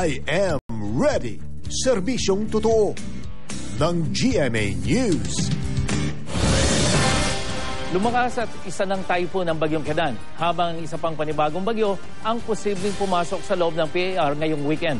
I am ready. Serbisyong totoo ng GMA News. Lumakas at isa ng typhoon ang bagyong Kedan, habang isa pang panibagong bagyo ang posibleng pumasok sa loob ng PAR ngayong weekend.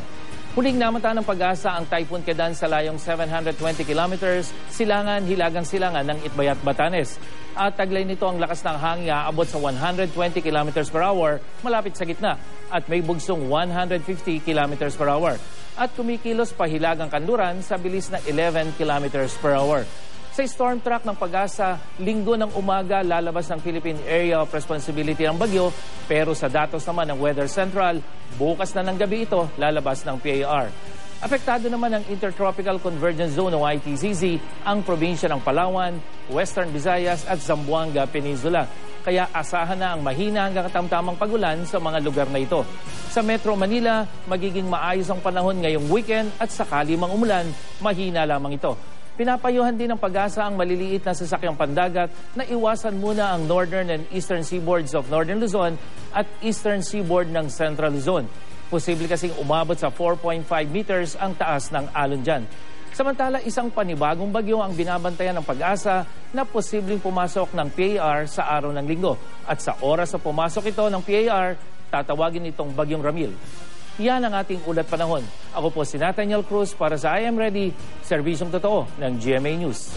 Huling namata ng Pag-asa ang Typhoon Kedan sa layong 720 kilometers, silangan-hilagang silangan ng Itbayat, Batanes. At taglay nito ang lakas ng hangin aabot sa 120 kilometers per hour malapit sa gitna at may bugsong 150 kilometers per hour. At kumikilos pa hilagang kanluran sa bilis na 11 kilometers per hour. Sa storm track ng Pag-asa, linggo ng umaga lalabas ng Philippine Area of Responsibility ang bagyo, pero sa datos naman ng Weather Central, bukas na ng gabi ito lalabas ng PAR. Apektado naman ng Intertropical Convergence Zone o ITCZ ang probinsya ng Palawan, Western Visayas at Zamboanga Peninsula. Kaya asahan na ang mahina hanggang katamtamang pagulan sa mga lugar na ito. Sa Metro Manila, magiging maayos ang panahon ngayong weekend at sakali mang umulan, mahina lamang ito. Pinapayuhan din ng Pag-asa ang maliliit na sasakyang pandagat na iwasan muna ang northern and eastern seaboards of northern Luzon at eastern seaboard ng central Luzon. Posible kasing umabot sa 4.5 meters ang taas ng alon dyan. Samantala, isang panibagong bagyo ang binabantayan ng Pag-asa na posibleng pumasok ng PAR sa araw ng linggo. At sa oras na pumasok ito ng PAR, tatawagin itong Bagyong Ramil. Yan ang ating ulat panahon. Ako po si Nathaniel Cruz para sa I Am Ready, Serbisyong Totoo ng GMA News.